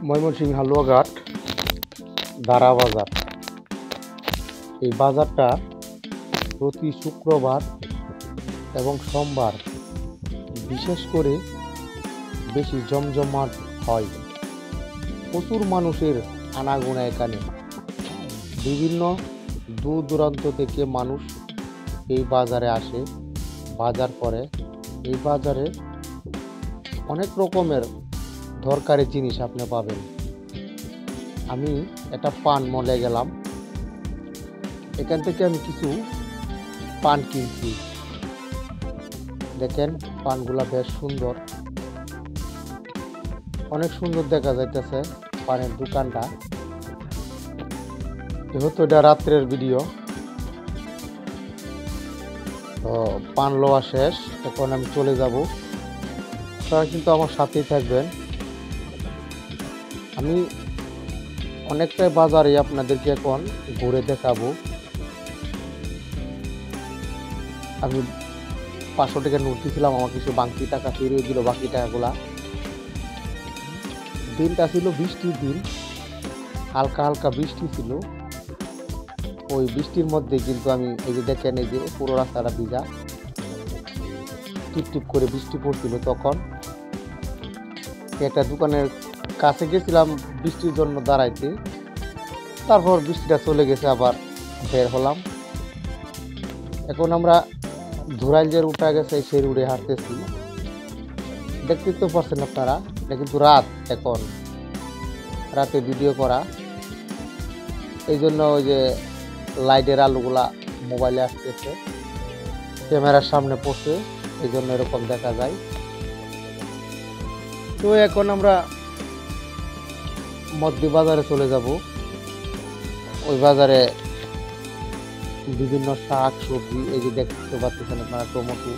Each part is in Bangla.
ময়মনসিংহ হালুয়াঘাট দারা বাজার। এই বাজারটা প্রতি শুক্রবার এবং সোমবার বিশেষ করে বেশি জমজমাট হয়। প্রচুর মানুষের আনাগোনা এখানে। বিভিন্ন দূর দূরান্ত থেকে মানুষ এই বাজারে আসে, বাজার করে। এই বাজারে অনেক রকমের দরকারি জিনিস আপনি পাবেন। আমি একটা পান মলে গেলাম, এখান থেকে আমি কিছু পান কিনছি। দেখেন পানগুলা বেশ সুন্দর, অনেক সুন্দর দেখা যাইতেছে পানের দোকানটা। যেহেতু এটা রাত্রের ভিডিও, তো পান লওয়া শেষ, এখন আমি চলে যাব। আপনারা কিন্তু আমার সাথেই থাকবেন। আমি অনেকটাই বাজারে আপনাদেরকে এখন ঘুরে দেখাবো। আমি 500 টাকা নোট দিয়েছিলাম, আমার কিছু বাকি টাকা ফিরিয়ে দিল। বাকি টাকাগুলা, দিনটা ছিল বৃষ্টির দিন, হালকা হালকা বৃষ্টি ছিল। ওই বৃষ্টির মধ্যে কিন্তু আমি এই যে দেখেন, এই যে পুরো রাস্তাটা ভিজা, টিপ টিপ করে বৃষ্টি পড়ছিল। তখন একটা দোকানের কাছে গেছিলাম বৃষ্টির জন্য দাঁড়াইতে, তারপর বৃষ্টিটা চলে গেছে, আবার বের হলাম। এখন আমরা ধুরাইল যে রুটটা গেছে সেই রুটে হাঁটতেছি। দেখতে তো পারছেন আপনারা, এটা কিন্তু রাত, এখন রাতে ভিডিও করা, এই জন্য ওই যে লাইটের আলোগুলা মোবাইলে আসতেছে, ক্যামেরার সামনে পড়ছে, এই জন্য এরকম দেখা যায়। তো এখন আমরা মধ্যে বাজারে চলে যাব। ওই বাজারে বিভিন্ন শাক সবজি, এই যে দেখতে পাচ্ছেন আপনারা, টমেটো,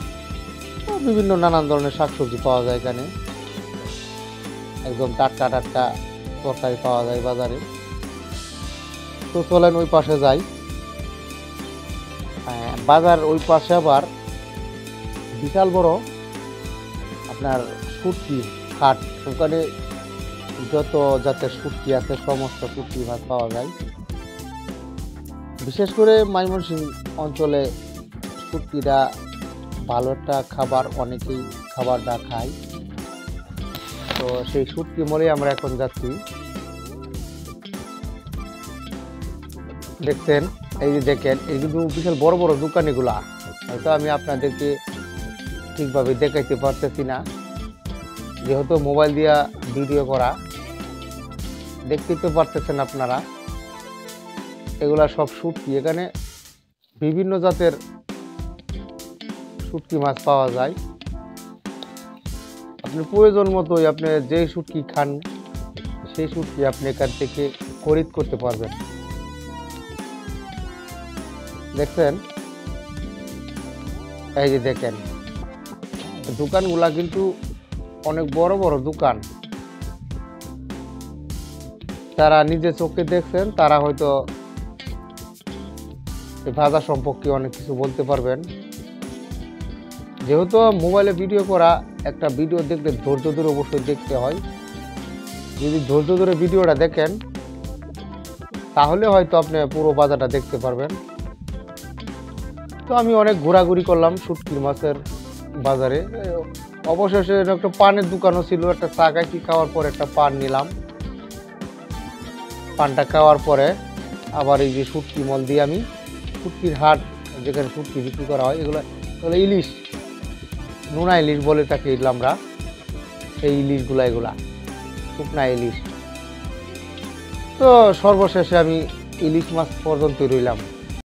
বিভিন্ন নানান ধরনের শাকসবজি পাওয়া যায় এখানে। একদম টাটকা টাটকা তরকারি পাওয়া যায় বাজারে। তো চলেন ওই পাশে যাই। বাজার ওই পাশে আবার বিশাল বড় আপনার শুটকি হাট। ওখানে যত জাতের শুটকি আছে সমস্ত শুটকি মাছ পাওয়া যায়। বিশেষ করে ময়মনসিংহ অঞ্চলে শুটকিটা ভালো একটা খাবার, অনেকেই খাবারটা খায়। তো সেই শুটকি মলে আমরা এখন যাচ্ছি। দেখছেন, এই যে দেখেন, এই কিন্তু বিশাল বড় বড় দোকান এগুলা। হয়তো আমি আপনাদেরকে ঠিকভাবে দেখাইতে পারতেছি না, যেহেতু মোবাইল দিয়া ভিডিও করা। দেখতে তো পারতেছেন আপনারা, এগুলা সব শুটকি। এখানে বিভিন্ন জাতের শুটকি মাছ পাওয়া যায়। আপনি প্রয়োজন মতোই আপনি যে শুটকি খান, সেই শুটকি আপনি এখান থেকে খরিদ করতে পারবেন। দেখছেন, এই যে দেখেন, দোকানগুলা কিন্তু অনেক বড় বড় দোকান। তারা নিজে চোখে দেখছেন, তারা হয়তো এই বাজার সম্পর্কে অনেক কিছু বলতে পারবেন। যেহেতু মোবাইলে ভিডিও করা, একটা ভিডিও দেখলে ধৈর্য ধরে অবশ্যই দেখতে হয়। যদি ধৈর্য ধরে ভিডিওটা দেখেন, তাহলে হয়তো আপনি পুরো বাজারটা দেখতে পারবেন। তো আমি অনেক ঘোরাঘুরি করলাম শুটকির মাছের বাজারে। অবশেষে একটা পানের দোকানও ছিল, একটা চা কি খাওয়ার পরে একটা পান নিলাম। পানটা খাওয়ার পরে আবার এই যে শুটকি মল দিয়ে আমি শুটকির হাট, যেখানে শুটকি বিক্রি করা হয়, এগুলো ইলিশ, নোনা ইলিশ বলে তাকে আমরা, এই ইলিশগুলা, এগুলা শুকনা ইলিশ। তো সর্বশেষে আমি ইলিশ মাছ পর্যন্ত রইলাম।